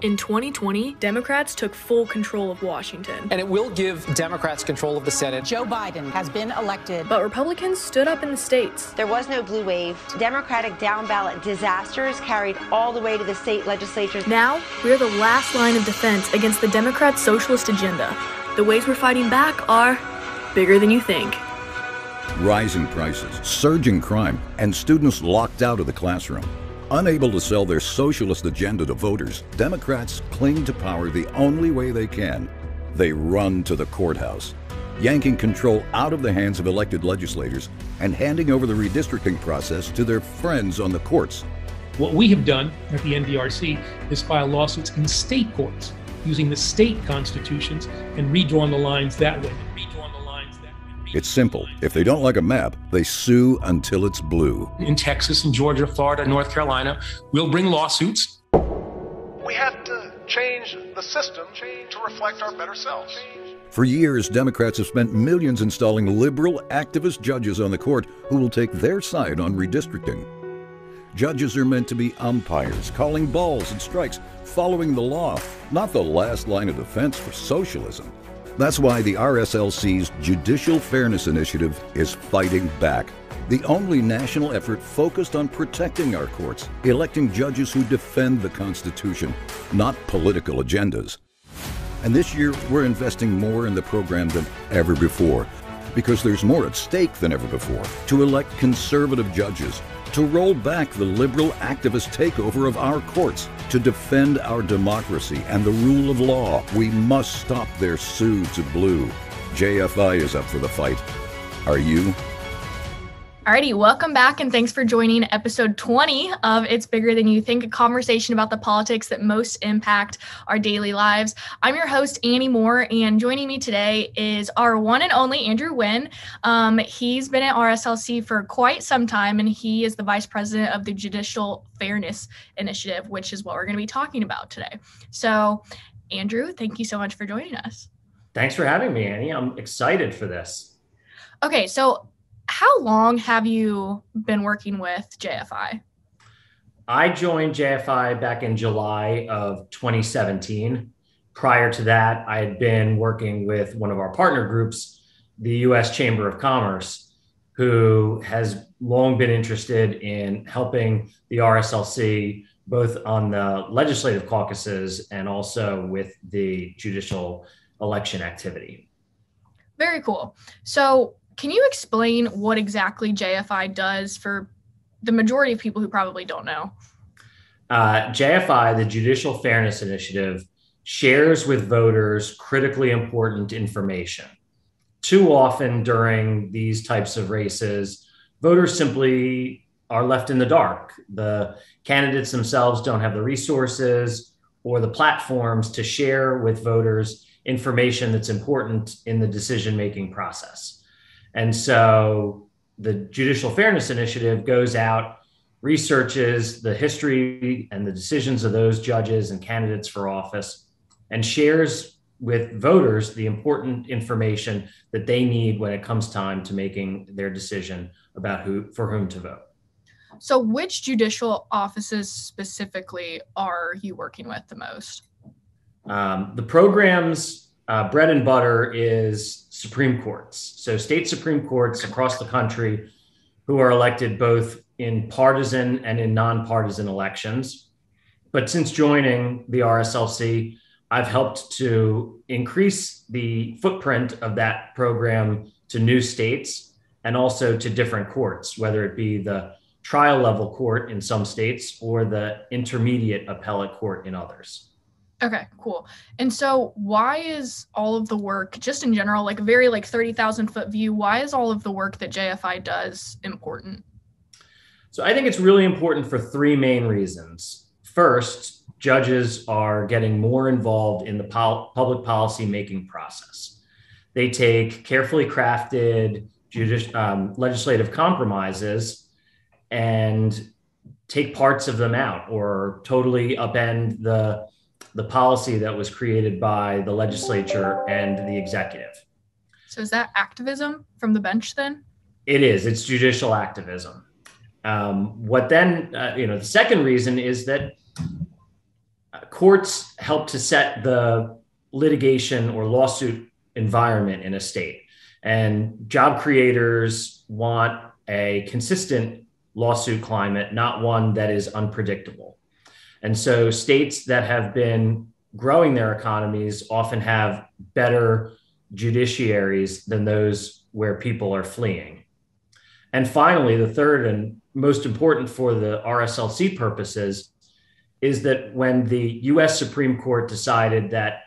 In 2020, Democrats took full control of Washington. And it will give Democrats control of the Senate. Joe Biden has been elected. But Republicans stood up in the states. There was no blue wave. Democratic down-ballot disasters carried all the way to the state legislatures. Now, we're the last line of defense against the Democrats' socialist agenda. The ways we're fighting back are bigger than you think. Rising prices, surging crime, and students locked out of the classroom. Unable to sell their socialist agenda to voters, Democrats cling to power the only way they can. They run to the courthouse, yanking control out of the hands of elected legislators and handing over the redistricting process to their friends on the courts. What we have done at the NDRC is file lawsuits in state courts using the state constitutions and redrawn the lines that way. It's simple. If they don't like a map, they sue until it's blue. In Texas and Georgia, Florida, North Carolina, we'll bring lawsuits. We have to change the system to reflect our better selves. For years, Democrats have spent millions installing liberal activist judges on the court who will take their side on redistricting. Judges are meant to be umpires, calling balls and strikes, following the law, not the last line of defense for socialism. That's why the RSLC's Judicial Fairness Initiative is fighting back. The only national effort focused on protecting our courts, electing judges who defend the Constitution, not political agendas. And this year, we're investing more in the program than ever before, because there's more at stake than ever before, to elect conservative judges, to roll back the liberal activist takeover of our courts, to defend our democracy and the rule of law. We must stop their sue to blue. JFI is up for the fight. Are you? Alrighty, welcome back and thanks for joining episode 20 of It's Bigger Than You Think, a conversation about the politics that most impact our daily lives. I'm your host, Annie Moore, and joining me today is our one and only Andrew Wynne. He's been at RSLC for quite some time, and he is the vice president of the Judicial Fairness Initiative, which is what we're going to be talking about today. So, Andrew, thank you so much for joining us. Thanks for having me, Annie. I'm excited for this. Okay, so how long have you been working with JFI? I joined JFI back in July of 2017. Prior to that, I had been working with one of our partner groups, the U.S. Chamber of Commerce, who has long been interested in helping the RSLC, both on the legislative caucuses and also with the judicial election activity. Very cool. So, can you explain what exactly JFI does for the majority of people who probably don't know? JFI, the Judicial Fairness Initiative, shares with voters critically important information. Too often during these types of races, voters simply are left in the dark. The candidates themselves don't have the resources or the platforms to share with voters information that's important in the decision-making process. And so the Judicial Fairness Initiative goes out, researches the history and the decisions of those judges and candidates for office, and shares with voters the important information that they need when it comes time to making their decision about for whom to vote. So which judicial offices specifically are you working with the most? The program's bread and butter is Supreme Courts. So state Supreme Courts across the country who are elected both in partisan and in nonpartisan elections. But since joining the RSLC, I've helped to increase the footprint of that program to new states and also to different courts, whether it be the trial level court in some states or the intermediate appellate court in others. Okay, cool. And so why is all of the work, just in general, like a very 30,000 foot view, why is all of the work that JFI does important? So I think it's really important for three main reasons. First, judges are getting more involved in the public policy making process. They take carefully crafted legislative compromises and take parts of them out or totally upend the policy that was created by the legislature and the executive. So is that activism from the bench then? It is. It's judicial activism. The second reason is that courts help to set the litigation or lawsuit environment in a state. And job creators want a consistent lawsuit climate, not one that is unpredictable. And so states that have been growing their economies often have better judiciaries than those where people are fleeing. And finally, the third and most important for the RSLC purposes is that when the US Supreme Court decided that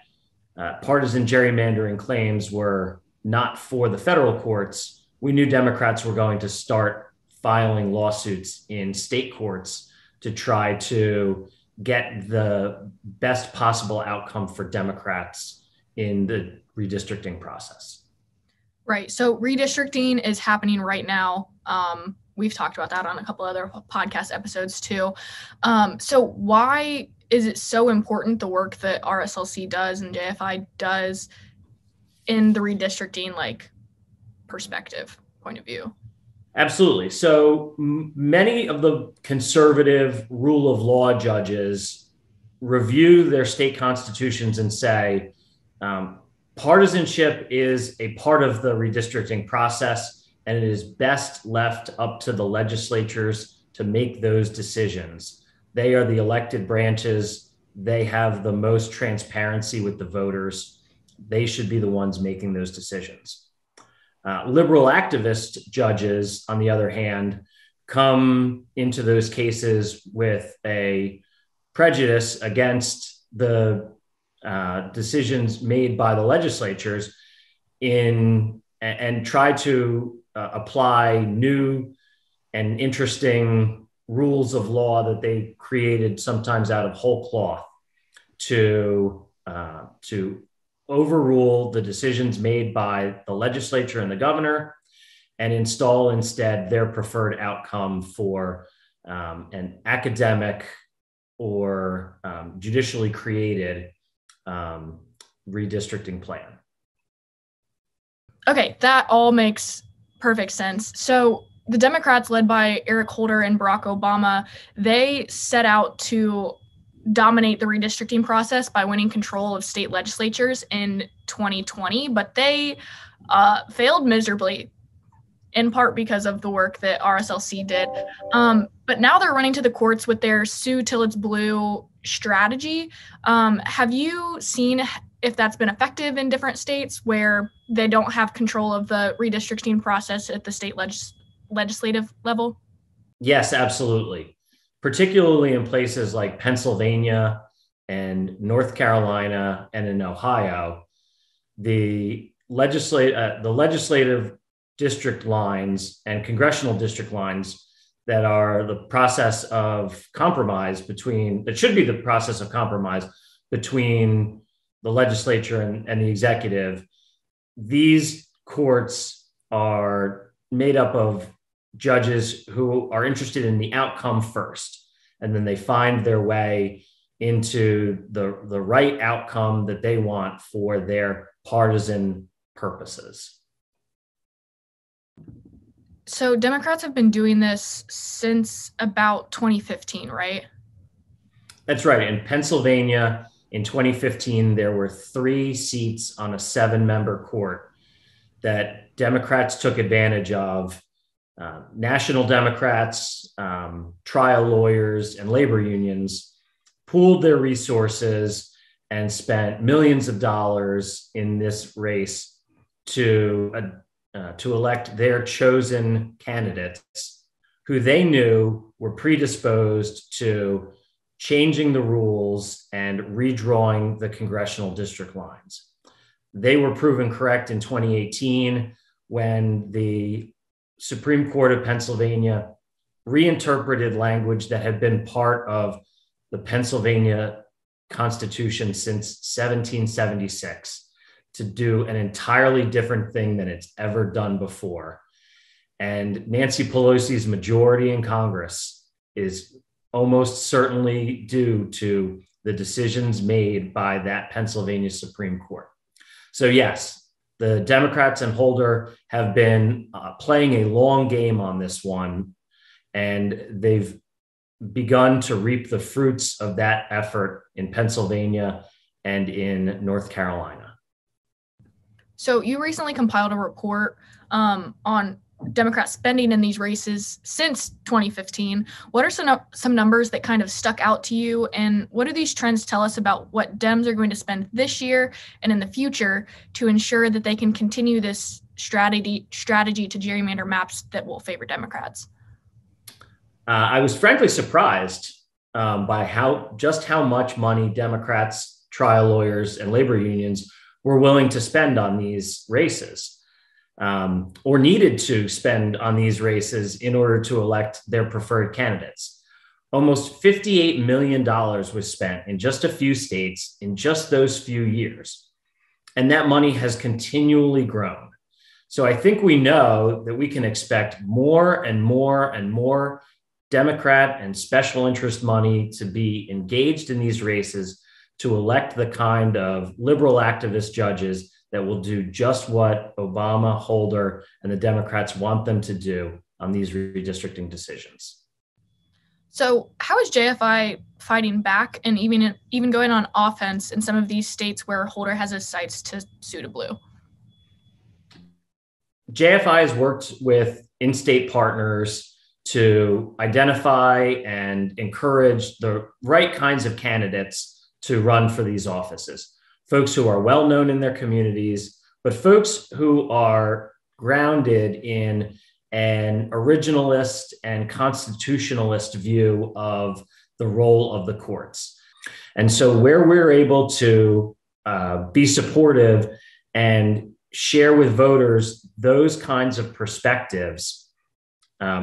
partisan gerrymandering claims were not for the federal courts, we knew Democrats were going to start filing lawsuits in state courts to try to get the best possible outcome for Democrats in the redistricting process. Right. So redistricting is happening right now. We've talked about that on a couple other podcast episodes too. So why is it so important, the work that RSLC does and JFI does in the redistricting perspective point of view? Absolutely. So many of the conservative rule of law judges review their state constitutions and say, partisanship is a part of the redistricting process, and it is best left up to the legislatures to make those decisions. They are the elected branches. They have the most transparency with the voters. They should be the ones making those decisions. Liberal activist judges, on the other hand, come into those cases with a prejudice against the decisions made by the legislatures and try to apply new and interesting rules of law that they created sometimes out of whole cloth to overrule the decisions made by the legislature and the governor and install instead their preferred outcome for an academic or judicially created redistricting plan. Okay, that all makes perfect sense. So the Democrats, led by Eric Holder and Barack Obama, they set out to dominate the redistricting process by winning control of state legislatures in 2020, but they failed miserably, in part because of the work that RSLC did. But now they're running to the courts with their sue till it's blue strategy. Have you seen if that's been effective in different states where they don't have control of the redistricting process at the state legislative level? Yes, absolutely. Particularly in places like Pennsylvania and North Carolina and in Ohio, the legislative district lines and congressional district lines that are the process of compromise between the legislature and the executive. These courts are made up of judges who are interested in the outcome first, and then they find their way into the right outcome that they want for their partisan purposes. So Democrats have been doing this since about 2015, right? That's right. In Pennsylvania, in 2015, there were 3 seats on a 7-member court that Democrats took advantage of. National Democrats, trial lawyers, and labor unions pooled their resources and spent millions of dollars in this race to elect their chosen candidates, who they knew were predisposed to changing the rules and redrawing the congressional district lines. They were proven correct in 2018 when the Supreme Court of Pennsylvania reinterpreted language that had been part of the Pennsylvania Constitution since 1776 to do an entirely different thing than it's ever done before. And Nancy Pelosi's majority in Congress is almost certainly due to the decisions made by that Pennsylvania Supreme Court. So yes, the Democrats and Holder have been playing a long game on this one, and they've begun to reap the fruits of that effort in Pennsylvania and in North Carolina. So you recently compiled a report on Democrat spending in these races since 2015. What are some numbers that kind of stuck out to you? And what do these trends tell us about what Dems are going to spend this year and in the future to ensure that they can continue this strategy to gerrymander maps that will favor Democrats? I was frankly surprised by how much money Democrats, trial lawyers, and labor unions were willing to spend on these races. Or needed to spend on these races in order to elect their preferred candidates. Almost $58 million was spent in just a few states in just those few years. And that money has continually grown. So I think we know that we can expect more and more and more Democrat and special interest money to be engaged in these races to elect the kind of liberal activist judges that will do just what Obama, Holder, and the Democrats want them to do on these redistricting decisions. So how is JFI fighting back and even going on offense in some of these states where Holder has his sights to sue to blue? JFI has worked with in-state partners to identify and encourage the right kinds of candidates to run for these offices. Folks who are well known in their communities, but folks who are grounded in an originalist and constitutionalist view of the role of the courts. And so where we're able to be supportive and share with voters those kinds of perspectives,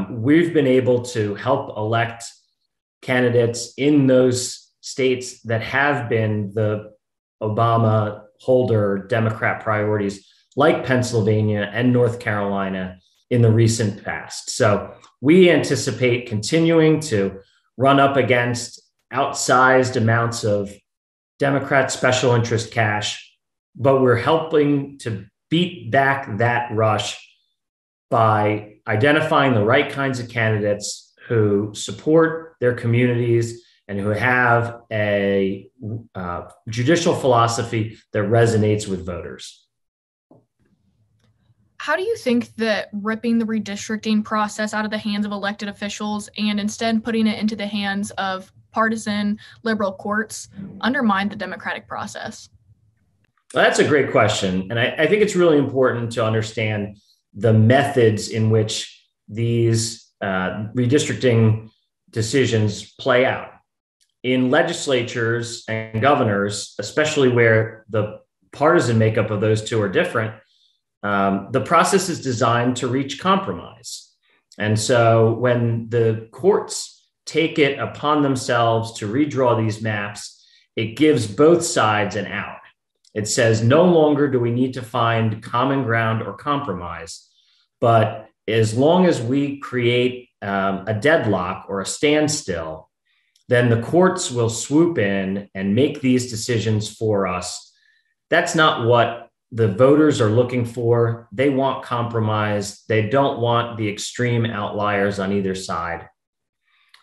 we've been able to help elect candidates in those states that have been the Obama, Holder, Democrat priorities, like Pennsylvania and North Carolina in the recent past. So we anticipate continuing to run up against outsized amounts of Democrat special interest cash, but we're helping to beat back that rush by identifying the right kinds of candidates who support their communities and who have a judicial philosophy that resonates with voters. How do you think that ripping the redistricting process out of the hands of elected officials and instead putting it into the hands of partisan liberal courts undermine the democratic process? Well, that's a great question. And I think it's really important to understand the methods in which these redistricting decisions play out. In legislatures and governors, especially where the partisan makeup of those two are different, the process is designed to reach compromise. And so when the courts take it upon themselves to redraw these maps, it gives both sides an out. It says no longer do we need to find common ground or compromise, but as long as we create a deadlock or a standstill, then the courts will swoop in and make these decisions for us. That's not what the voters are looking for. They want compromise. They don't want the extreme outliers on either side.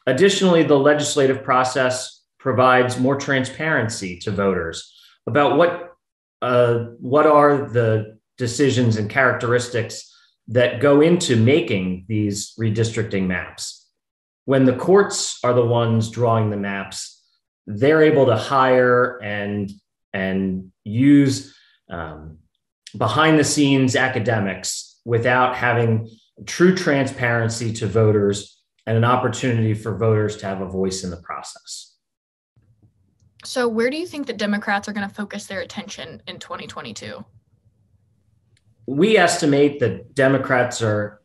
Additionally, the legislative process provides more transparency to voters about what are the decisions and characteristics that go into making these redistricting maps. When the courts are the ones drawing the maps, they're able to hire and use behind the scenes academics without having true transparency to voters and an opportunity for voters to have a voice in the process. So where do you think that Democrats are going to focus their attention in 2022? We estimate that Democrats are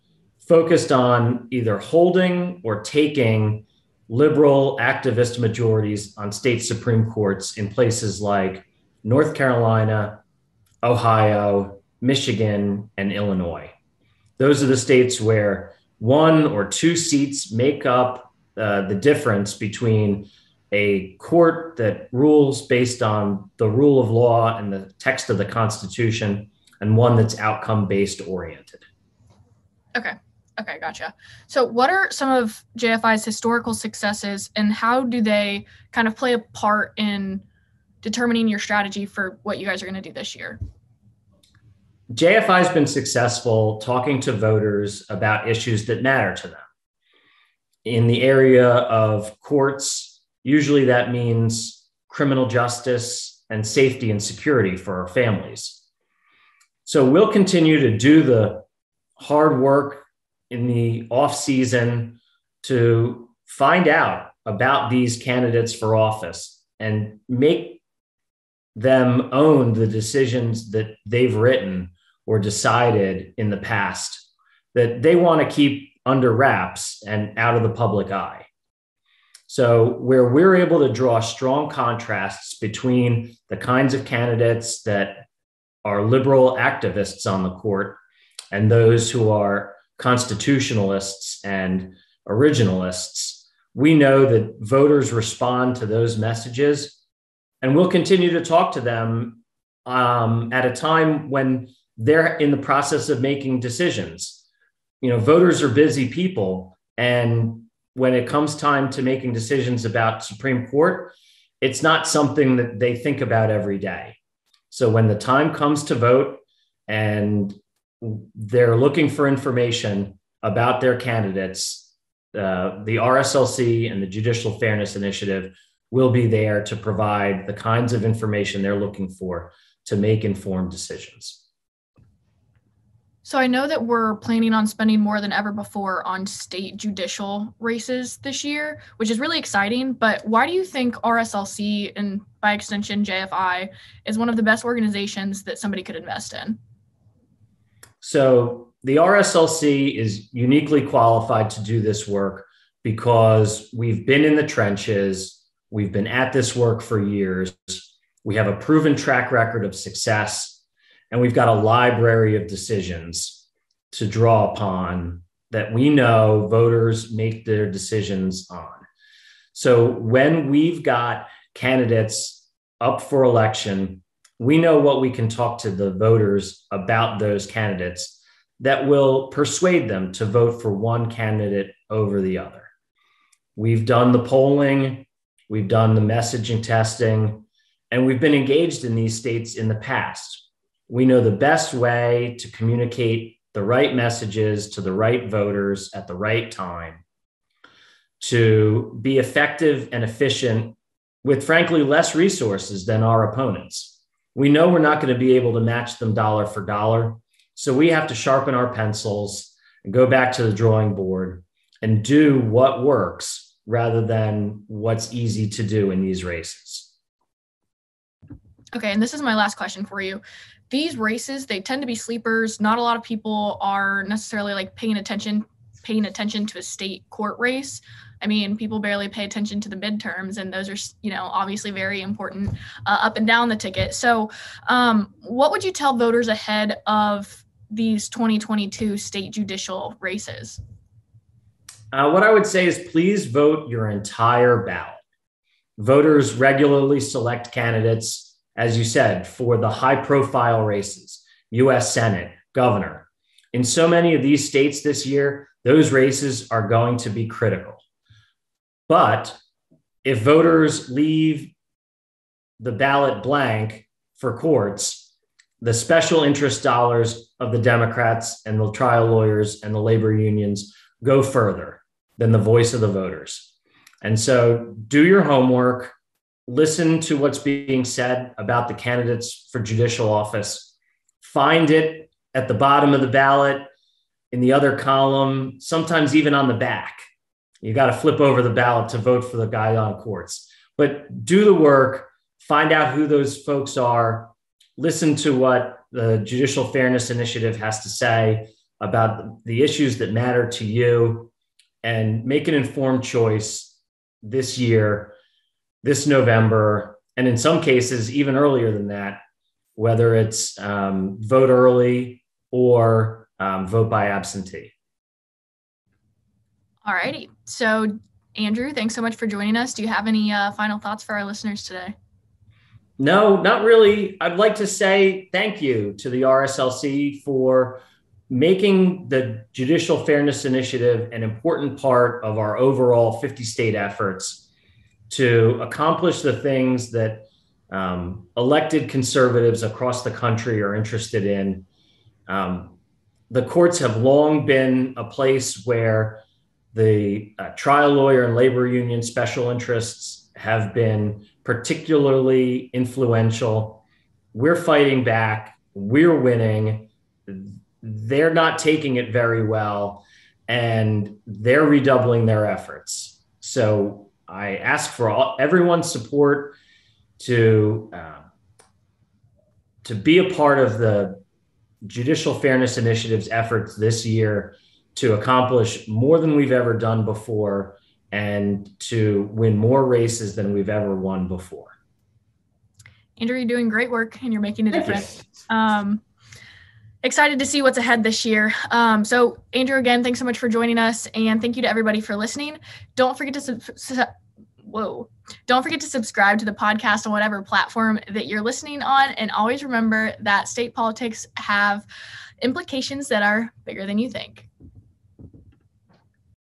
focused on either holding or taking liberal activist majorities on state Supreme Courts in places like North Carolina, Ohio, Michigan, and Illinois. Those are the states where one or two seats make up the difference between a court that rules based on the rule of law and the text of the Constitution and one that's outcome-based oriented. Okay. Okay, gotcha. So what are some of JFI's historical successes, and how do they kind of play a part in determining your strategy for what you guys are going to do this year? JFI has been successful talking to voters about issues that matter to them. In the area of courts, usually that means criminal justice and safety and security for our families. So we'll continue to do the hard work in the off season to find out about these candidates for office and make them own the decisions that they've written or decided in the past that they want to keep under wraps and out of the public eye. So where we're able to draw strong contrasts between the kinds of candidates that are liberal activists on the court and those who are constitutionalists and originalists, we know that voters respond to those messages, and we'll continue to talk to them at a time when they're in the process of making decisions. You know, voters are busy people, and when it comes time to making decisions about Supreme Court, it's not something that they think about every day. So when the time comes to vote and they're looking for information about their candidates, the RSLC and the Judicial Fairness Initiative will be there to provide the kinds of information they're looking for to make informed decisions. So I know that we're planning on spending more than ever before on state judicial races this year, which is really exciting. But why do you think RSLC, and by extension JFI, is one of the best organizations that somebody could invest in? So the RSLC is uniquely qualified to do this work because we've been in the trenches. We've been at this work for years. We have a proven track record of success. And we've got a library of decisions to draw upon that we know voters make their decisions on. So when we've got candidates up for election, we know what we can talk to the voters about those candidates that will persuade them to vote for one candidate over the other. We've done the polling, we've done the messaging testing, and we've been engaged in these states in the past. We know the best way to communicate the right messages to the right voters at the right time, to be effective and efficient with, frankly, less resources than our opponents. We know we're not going to be able to match them dollar for dollar, so we have to sharpen our pencils and go back to the drawing board and do what works rather than what's easy to do in these races. Okay, and this is my last question for you. These races, they tend to be sleepers. Not a lot of people are necessarily like paying attention to a state court race. I mean, people barely pay attention to the midterms, and those are, obviously very important up and down the ticket. So what would you tell voters ahead of these 2022 state judicial races? What I would say is please vote your entire ballot. Voters regularly select candidates, as you said, for the high-profile races, U.S. Senate, governor. In so many of these states this year, those races are going to be critical. But if voters leave the ballot blank for courts, the special interest dollars of the Democrats and the trial lawyers and the labor unions go further than the voice of the voters. And so do your homework. Listen to what's being said about the candidates for judicial office. Find it at the bottom of the ballot, in the other column, sometimes even on the back. You got to flip over the ballot to vote for the guy on courts. But do the work, find out who those folks are, listen to what the Judicial Fairness Initiative has to say about the issues that matter to you, and make an informed choice this year, this November, and in some cases, even earlier than that, whether it's vote early or vote by absentee. All righty. So, Andrew, thanks so much for joining us. Do you have any final thoughts for our listeners today? No, not really. I'd like to say thank you to the RSLC for making the Judicial Fairness Initiative an important part of our overall 50-state efforts to accomplish the things that elected conservatives across the country are interested in. The courts have long been a place where the trial lawyer and labor union special interests have been particularly influential. We're fighting back. We're winning. They're not taking it very well, and they're redoubling their efforts. So I ask for everyone's support to be a part of the Judicial Fairness Initiative's efforts this year to accomplish more than we've ever done before and to win more races than we've ever won before. Andrew, you're doing great work and you're making a difference. Excited to see what's ahead this year. So Andrew, again, thanks so much for joining us, and thank you to everybody for listening. Don't forget to subscribe to the podcast on whatever platform that you're listening on. And always remember that state politics have implications that are bigger than you think.